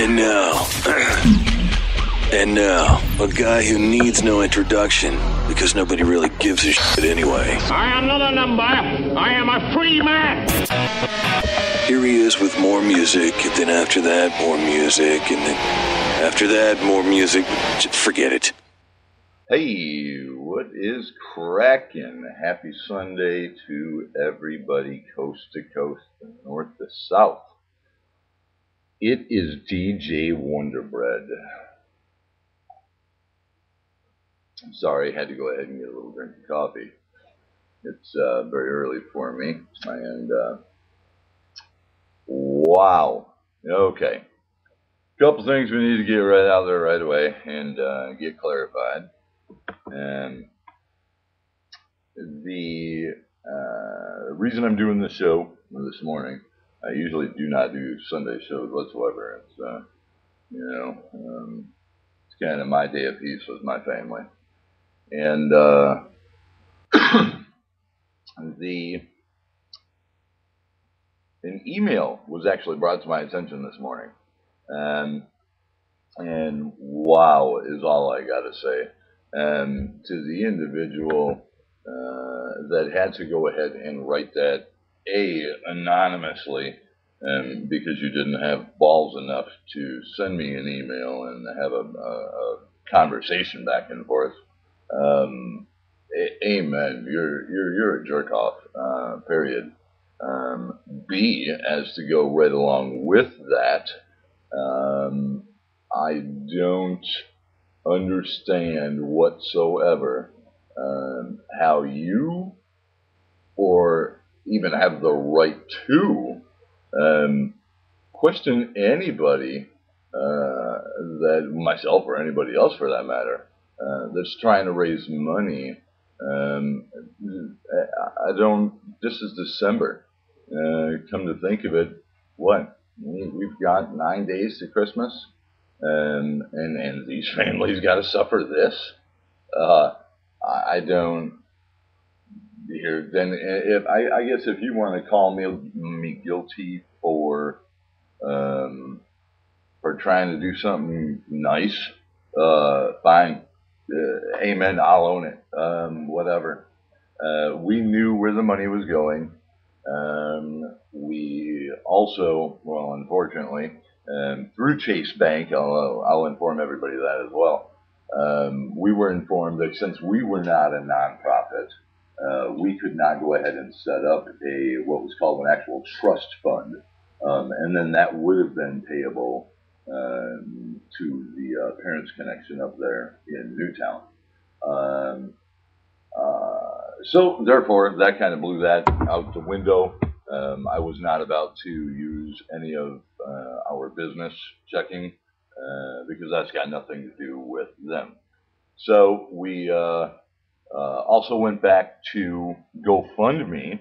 And now, a guy who needs no introduction because nobody really gives a shit anyway. I am not a number. I am a free man. Here he is with more music, and then after that, more music, and then after that, more music. Just forget it. Hey, what is cracking? Happy Sunday to everybody, coast to coast and north to south. It is DJ Wonderbread. I'm sorry, I had to go ahead and get a little drink of coffee. It's very early for me, and wow. Okay. Couple things we need to get right out there right away and get clarified. And the reason I'm doing this show this morning, I usually do not do Sunday shows whatsoever. It's it's kind of my day of peace with my family. And an email was actually brought to my attention this morning, and wow is all I gotta say. To the individual that had to go ahead and write that anonymously, because you didn't have balls enough to send me an email and have a conversation back and forth. Amen. You're a jerk off. Period. B, as to go right along with that, I don't understand whatsoever how you, or even have the right to, question anybody, that myself or anybody else for that matter, that's trying to raise money. I don't. This is December. Come to think of it, what? We've got 9 days to Christmas, and these families got to suffer this. I don't. Here, then, if I guess if you want to call me guilty for trying to do something nice, fine. Amen. I'll own it. Whatever. We knew where the money was going. We also, well, unfortunately, through Chase Bank, I'll inform everybody of that as well. We were informed that since we were not a nonprofit, we could not go ahead and set up what was called an actual trust fund, and then that would have been payable to the Parents Connection up there in Newtown. So therefore, that kind of blew that out the window. I was not about to use any of our business checking because that's got nothing to do with them. So we also went back to GoFundMe,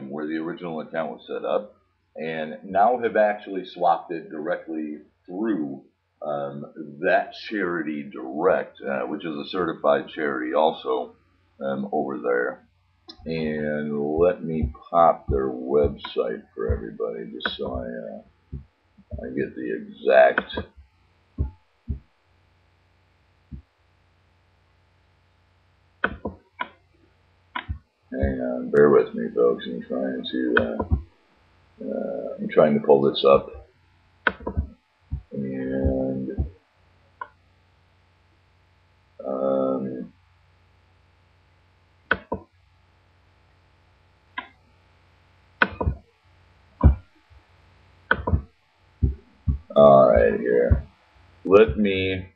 where the original account was set up, and now have actually swapped it directly through that charity direct, which is a certified charity also over there. And let me pop their website for everybody just so I get the exact. Hang on, bear with me, folks. I'm trying to pull this up, and all right, here. Let me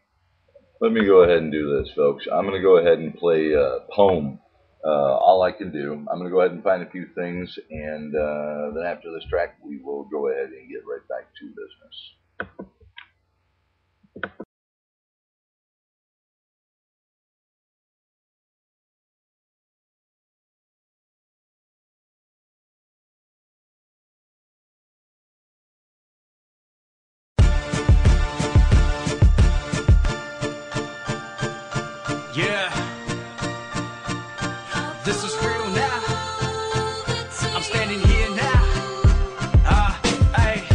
go ahead and do this, folks. I'm going to go ahead and play a poem. All I can do. I'm going to go ahead and find a few things, and then after this track, we will go ahead and get right back to business. Yeah, this is real now. I'm standing here now. Hey,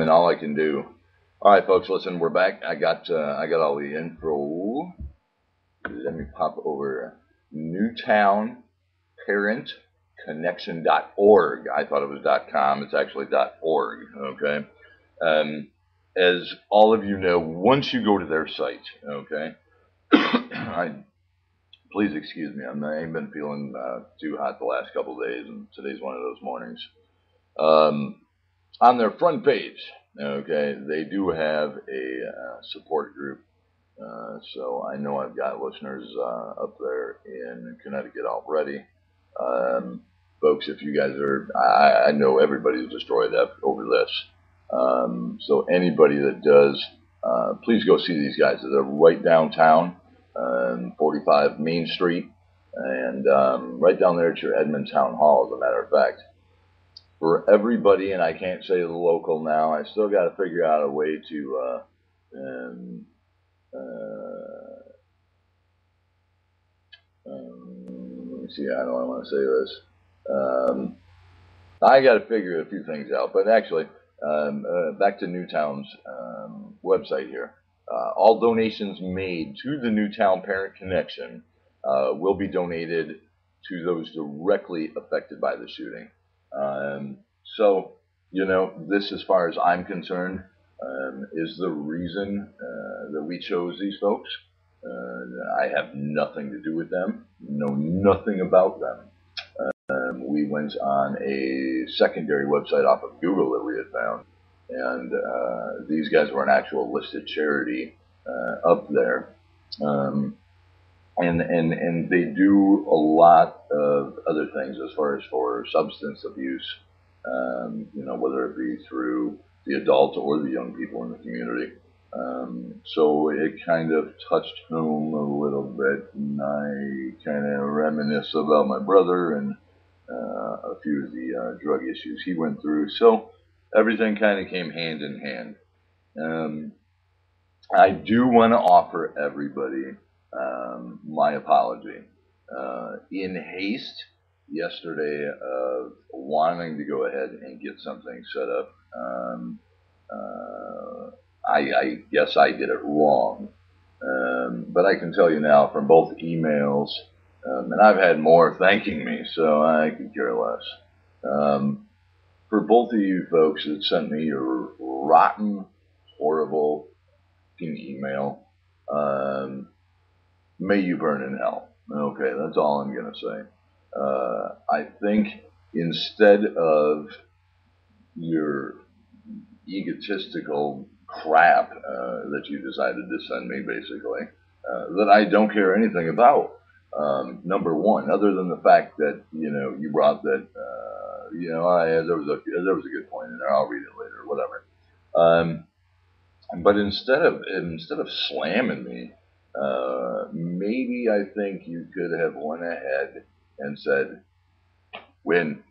and all I can do. All right, folks, listen, we're back. I got all the info. Let me pop over NewtownParentConnection.org. I thought it was .com. It's actually .org. Okay. As all of you know, once you go to their site, okay, please excuse me. I ain't been feeling too hot the last couple of days, and today's one of those mornings. On their front page, okay, they do have a support group. So I know I've got listeners up there in Connecticut already. Folks, if you guys are, I know everybody's destroyed over this. So anybody that does, please go see these guys. They're right downtown, 45 Main Street, and right down there at your Edmond Town Hall, as a matter of fact. For everybody, and I can't say the local now, I still got to figure out a way to, let me see, I don't want to say this. I got to figure a few things out, but actually, back to Newtown's website here. All donations made to the Newtown Parent Connection will be donated to those directly affected by the shooting. So, you know, this, as far as I'm concerned, is the reason that we chose these folks. I have nothing to do with them, know nothing about them. We went on a secondary website off of Google that we had found, and these guys were an actual listed charity up there. And they do a lot of other things as far as for substance abuse, you know, whether it be through the adult or the young people in the community. So it kind of touched home a little bit, and I kind of reminisce about my brother and a few of the drug issues he went through. So everything kind of came hand in hand. I do want to offer everybody my apology. In haste yesterday of wanting to go ahead and get something set up, I guess I did it wrong. But I can tell you now from both emails, and I've had more thanking me, so I could care less. For both of you folks that sent me your rotten, horrible email, may you burn in hell. Okay, that's all I'm going to say. I think instead of your egotistical crap that you decided to send me, basically, that I don't care anything about. Number one, other than the fact that, you know, you brought that, you know, there was a good point in there. I'll read it later, whatever. But instead of slamming me, maybe I think you could have went ahead and said, Winn,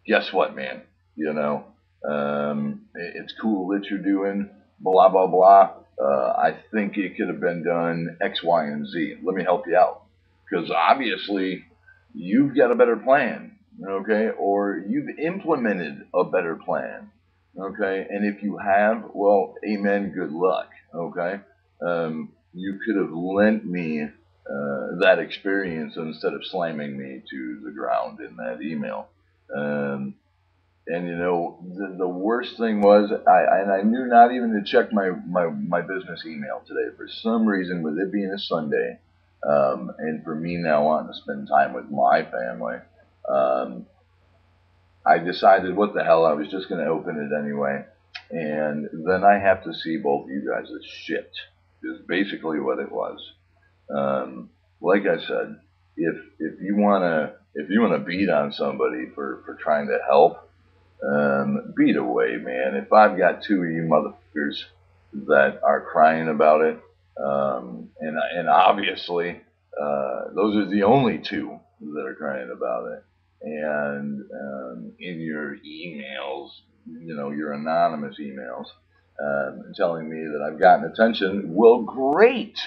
guess what, man? You know, it's cool that you're doing blah, blah, blah. I think it could have been done X, Y, and Z. Let me help you out. Because obviously you've got a better plan, okay? Or you've implemented a better plan, okay? And if you have, well, amen, good luck, okay? You could have lent me that experience instead of slamming me to the ground in that email. And you know, the worst thing was, I knew not even to check my business email today. For some reason, with it being a Sunday, and for me now wanting to spend time with my family, I decided, what the hell, I was just going to open it anyway. And then I have to see both of you guys as shit, is basically what it was. Like I said, if you wanna beat on somebody for trying to help, beat away, man. If I've got two of you motherfuckers that are crying about it, and obviously those are the only two that are crying about it, and in your emails, you know, your anonymous emails, telling me that I've gotten attention, well, great,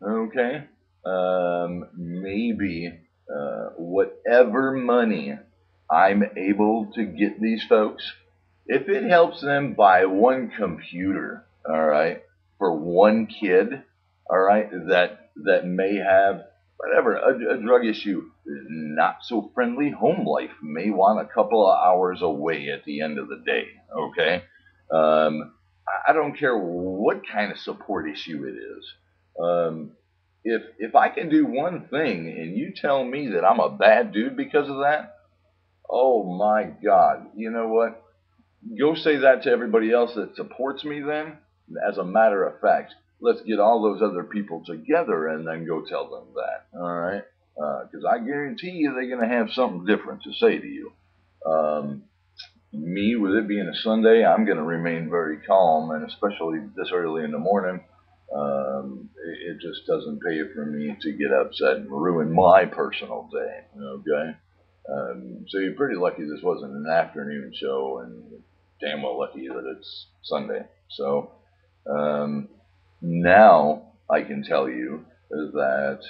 okay. Maybe whatever money I'm able to get these folks, If it helps them buy one computer, all right, for one kid, all right, that may have whatever a drug issue, not so friendly home life, may want a couple of hours away at the end of the day. Okay, I don't care what kind of support issue it is. If I can do one thing and you tell me that I'm a bad dude because of that, oh my God, you know what? Go say that to everybody else that supports me then. As a matter of fact, let's get all those other people together and then go tell them that. All right? Because I guarantee you they're going to have something different to say to you. Me, with it being a Sunday, I'm going to remain very calm, and especially this early in the morning, it just doesn't pay for me to get upset and ruin my personal day. Okay? So you're pretty lucky this wasn't an afternoon show, and damn well lucky that it's Sunday. So now I can tell you that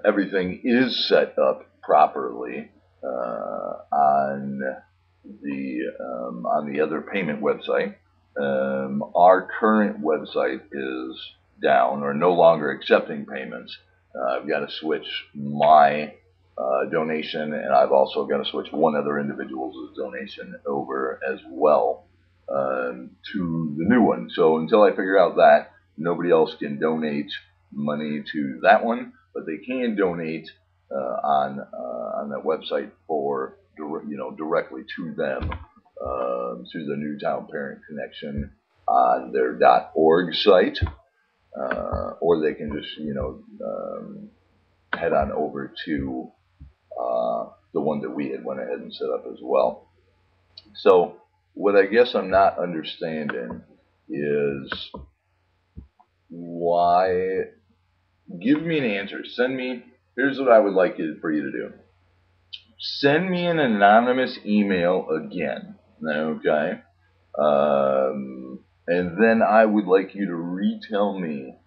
everything is set up properly on the other payment website. Our current website is down or no longer accepting payments. I've got to switch my donation, and I've also got to switch one other individual's donation over as well to the new one. So until I figure out that, nobody else can donate money to that one, but they can donate on that website for directly to them through the Newtown Parent Connection on their .org site, or they can just head on over to the one that we had went ahead and set up as well. So what I guess I'm not understanding is why. Give me an answer. Here's what I would like for you to do. Send me an anonymous email again, okay? And then I would like you to retell me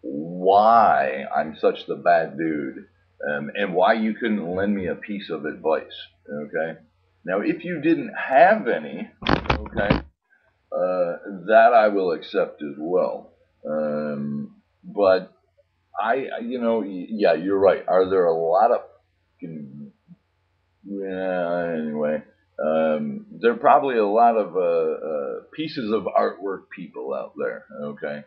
why I'm such the bad dude, and why you couldn't lend me a piece of advice, okay? Now, if you didn't have any, okay, that I will accept as well. But yeah, you're right. Are there a lot of, anyway, there are probably a lot of pieces of artwork people out there, okay,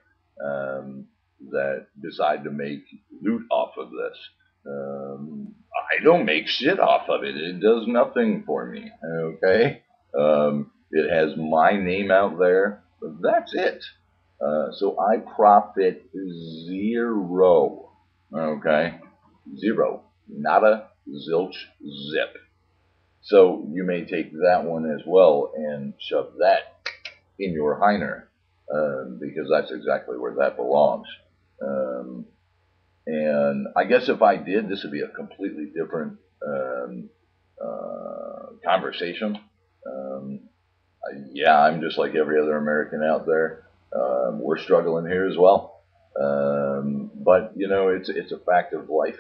that decide to make loot off of this. I don't make shit off of it. It does nothing for me, okay? It has my name out there, but that's it. So I profit zero, okay? Zero. Nada, zilch, zip. So you may take that one as well and shove that in your Heiner, because that's exactly where that belongs. And I guess if I did, this would be a completely different conversation. Yeah, I'm just like every other American out there. We're struggling here as well. But it's a fact of life.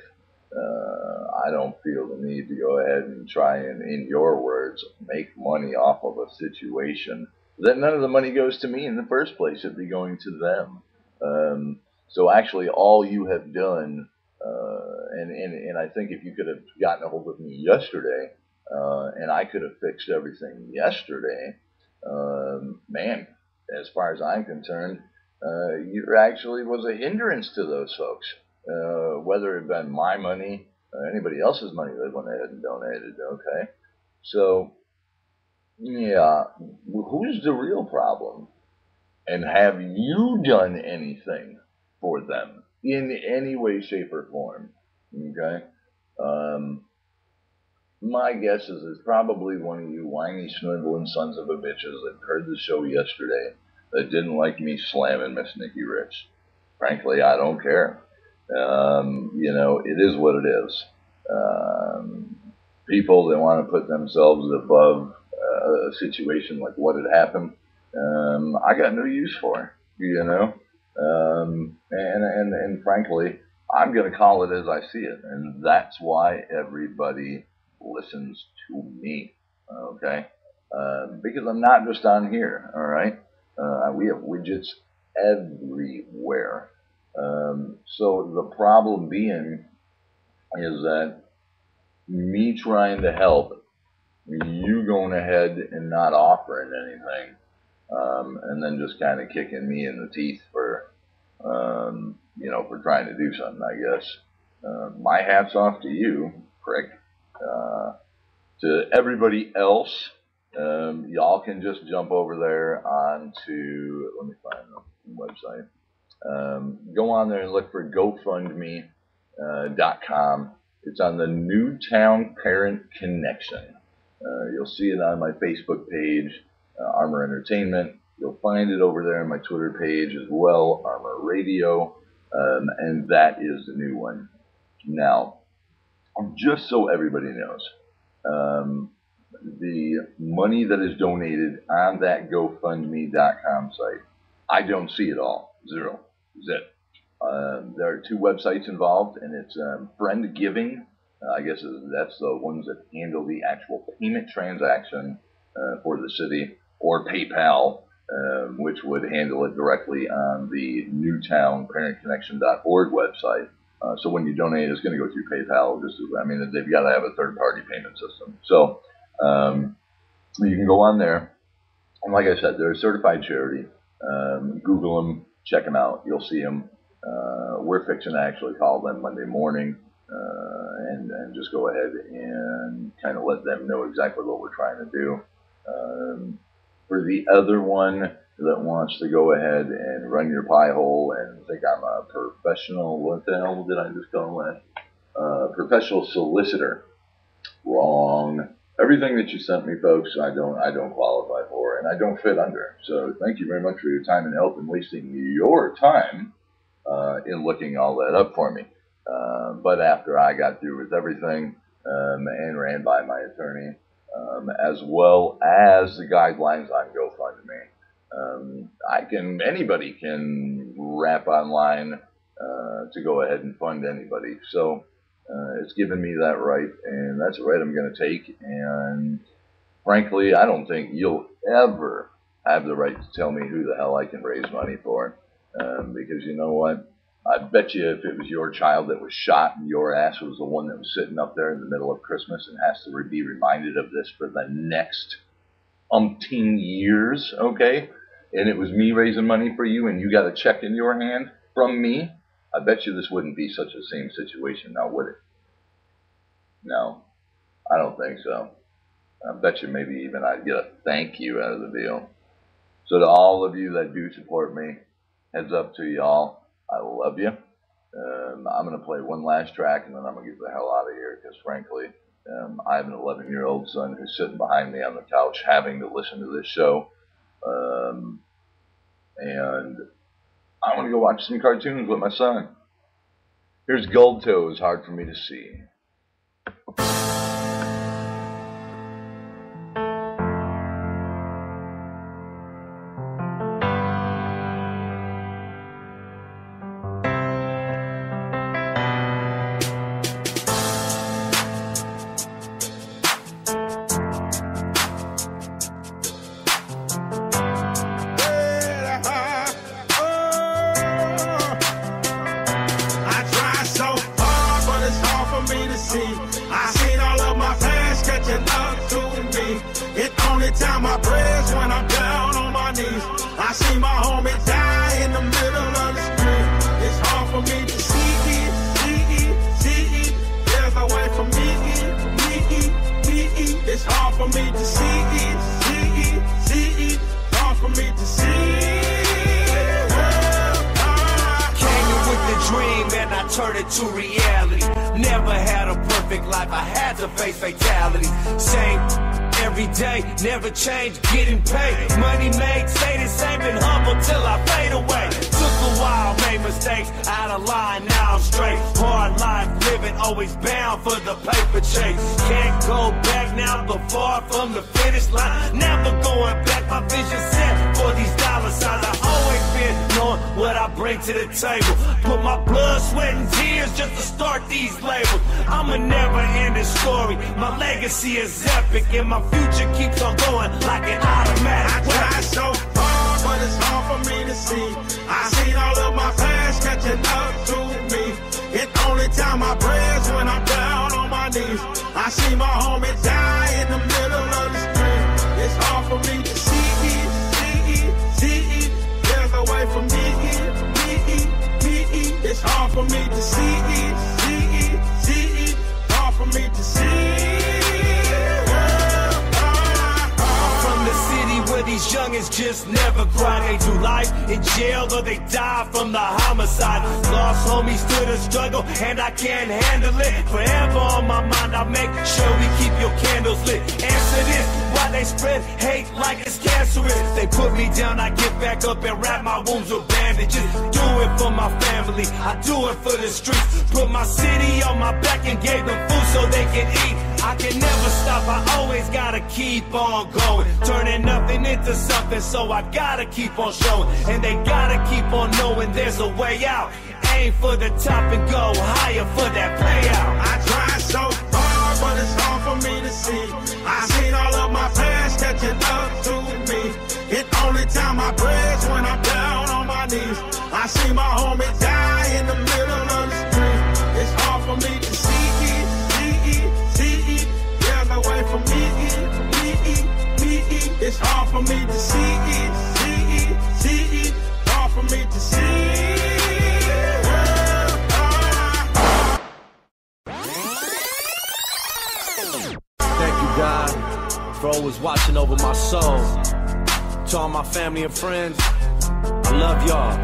I don't feel the need to go ahead and try and, in your words, make money off of a situation that none of the money goes to me in the first place. It'd be going to them. So actually, all you have done, and I think if you could have gotten a hold of me yesterday, and I could have fixed everything yesterday, man, as far as I'm concerned, you actually was a hindrance to those folks. Whether it had been my money or anybody else's money that went ahead and donated, okay? So, yeah, who's the real problem? And have you done anything for them in any way, shape, or form? Okay? My guess is it's probably one of you whiny, sniveling sons of a bitches that heard the show yesterday that didn't like me slamming Miss Nikki Rich. Frankly, I don't care. It is what it is. People that want to put themselves above a situation like what had happened, I got no use for, and frankly, I'm going to call it as I see it, and that's why everybody listens to me, okay? because I'm not just on here, all right? We have widgets everywhere. So the problem being is that me trying to help, you going ahead and not offering anything, and then just kind of kicking me in the teeth for, for trying to do something, I guess. My hat's off to you, prick. To everybody else, y'all can just jump over there onto, let me find the website. Go on there and look for GoFundMe.com. It's on the Newtown Parent Connection. You'll see it on my Facebook page, Armor Entertainment. You'll find it over there on my Twitter page as well, Armor Radio, and that is the new one. Now, just so everybody knows, the money that is donated on that GoFundMe.com site, I don't see it all. Zero. Zip. There are two websites involved, and it's Friend Giving. I guess that's the ones that handle the actual payment transaction for the city, or PayPal, which would handle it directly on the NewtownParentConnection.org website. So when you donate, it's going to go through PayPal. They've got to have a third-party payment system. So you can go on there, and like I said, they're a certified charity. Google them, check them out. You'll see them. We're fixing to actually call them Monday morning and just go ahead and kind of let them know exactly what we're trying to do. For the other one that wants to go ahead and run your pie hole and think I'm a professional, what the hell did I just call that? Professional solicitor. Wrong. Everything that you sent me, folks, I don't qualify for, and I don't fit under. So thank you very much for your time and help and wasting your time in looking all that up for me. But after I got through with everything and ran by my attorney, as well as the guidelines on GoFundMe, anybody can rap online to go ahead and fund anybody. So it's given me that right, and that's a right I'm going to take. And frankly, I don't think you'll ever have the right to tell me who the hell I can raise money for, because you know what? I bet you if it was your child that was shot and your ass was the one that was sitting up there in the middle of Christmas and has to be reminded of this for the next umpteen years, okay? And it was me raising money for you and you got a check in your hand from me, I bet you this wouldn't be such the same situation now, would it? No, I don't think so. I bet you maybe even I'd get a thank you out of the deal. So to all of you that do support me, heads up to y'all. I love you. I'm going to play one last track and then I'm going to get the hell out of here because frankly, I have an 11-year-old son who's sitting behind me on the couch having to listen to this show. And I want to go watch some cartoons with my son. Here's Gold Toes, Hard for Me to See. Turn it to reality. Never had a perfect life, I had to face fatality. Same every day, never change, getting paid. Money made, stay the same, been humble till I fade away. Took a while, made mistakes, out of line, now I'm straight. Hard life, living, always bound for the paper chase. Can't go back now, but far from the finish line. Never going back, my vision set for these dollar signs. I always been knowing what I bring to the table. Put my blood, sweat, and tears just to start these labels. I'm a never-ending story. My legacy is epic, and my future keeps on going like an automatic. I tried so hard, but it's hard for me to see. I seen all of my past catching up to me. It only time I prayers when I'm down on my knees. I see my homie die in the middle of the street. It's hard for me to see it. There's no way for me. It's hard for me to see it. Hard for me to see. Where these youngins just never grind. They do life in jail or they die from the homicide. Lost homies to the struggle and I can't handle it. Forever on my mind, I make sure we keep your candles lit. Answer this, why they spread hate like it's cancerous. They put me down, I get back up and wrap my wounds with bandages. Do it for my family, I do it for the streets. Put my city on my back and gave them food so they can eat. I can never stop, I always gotta keep on going. Turning nothing into something, so I gotta keep on showing. And they gotta keep on knowing there's a way out. Aim for the top and go higher for that payout. I tried so hard, but it's hard for me to see. I seen all of my past catching up to me. It only time I prayers when I'm down on my knees. I see my homie die in the middle of the street. It's hard for me to see it. There's no way for me. It's hard for me to see it. Hard for me to see. Thank you, God, for always watching over my soul. To all my family and friends, I love y'all.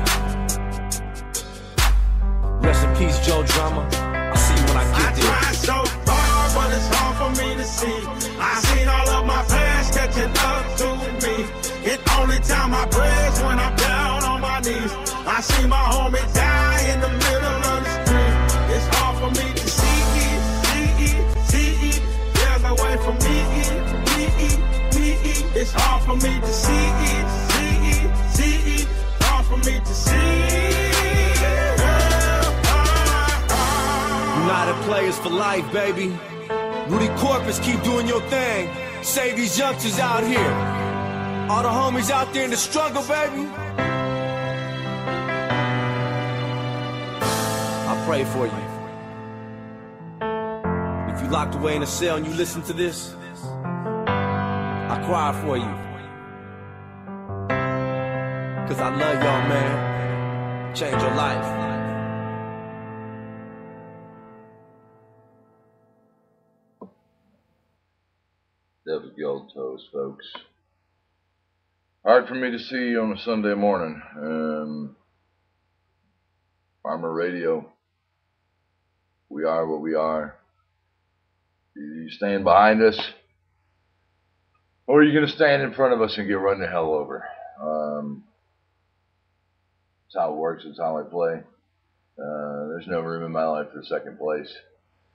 Rest in peace, Joe Drama. I'll see you when I get there. I tried so hard, but it's hard for me to see. I seen all of my past catching up to me. It only time I prayers when I'm down on my knees. I see my homie die in the middle of the street. It's hard for me to see it. There's no way for me. It's hard for me to see it. Hard for me to see. United Players for life, baby. Rudy Corpus, keep doing your thing. Save these youngsters out here. All the homies out there in the struggle, baby. I pray for you. If you locked away in a cell and you listen to this, I cry for you. Cause I love y'all, man. Change your life. That was Gold Toast, folks. Hard for me to see on a Sunday morning. Farmer Radio. We are what we are. You stand behind us, or are you going to stand in front of us and get run the hell over? That's how it works. It's how I play. There's no room in my life for second place,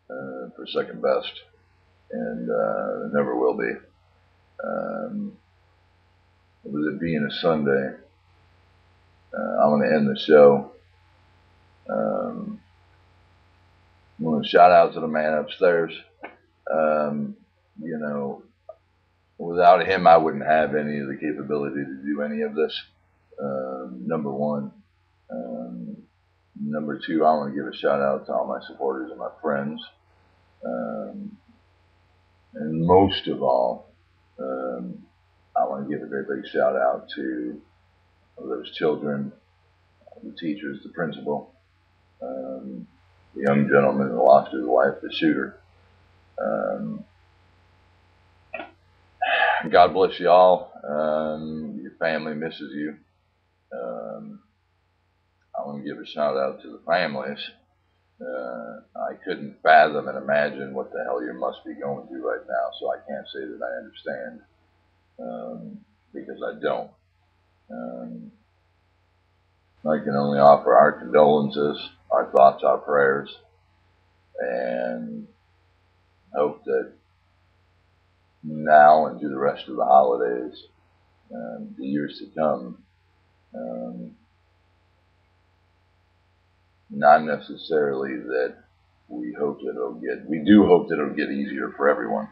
for second best. And there never will be. With it being a Sunday, I'm going to end the show. I'm going to shout out to the man upstairs. You know, without him, I wouldn't have any of the capability to do any of this. Number one. Number two, I want to give a shout out to all my supporters and my friends. And most of all, I want to give a very big shout out to those children, the teachers, the principal, the young gentleman who lost his wife, the shooter. God bless you all. Your family misses you. I want to give a shout out to the families. I couldn't fathom and imagine what the hell you must be going through right now, so I can't say that I understand, because I don't. I can only offer our condolences, our thoughts, our prayers, and hope that now and through the rest of the holidays, the years to come, not necessarily that we hope that we do hope that it'll get easier for everyone.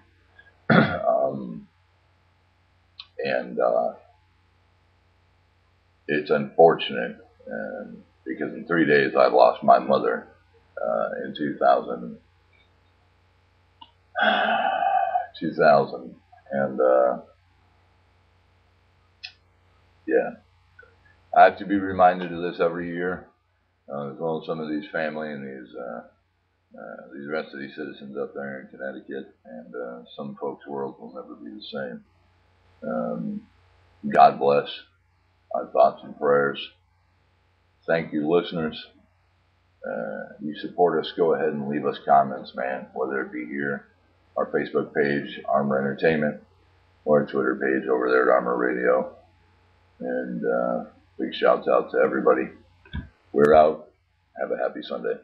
And it's unfortunate because in 3 days I lost my mother in 2000, and yeah, I have to be reminded of this every year, as well as some of these family and these rest of these citizens up there in Connecticut, and some folks' world will never be the same. God bless. Our thoughts and prayers. Thank you, listeners. You support us, go ahead and leave us comments, man, whether it be here, our Facebook page, Armor Entertainment, or our Twitter page over there at Armor Radio. And big shouts out to everybody. We're out. Have a happy Sunday.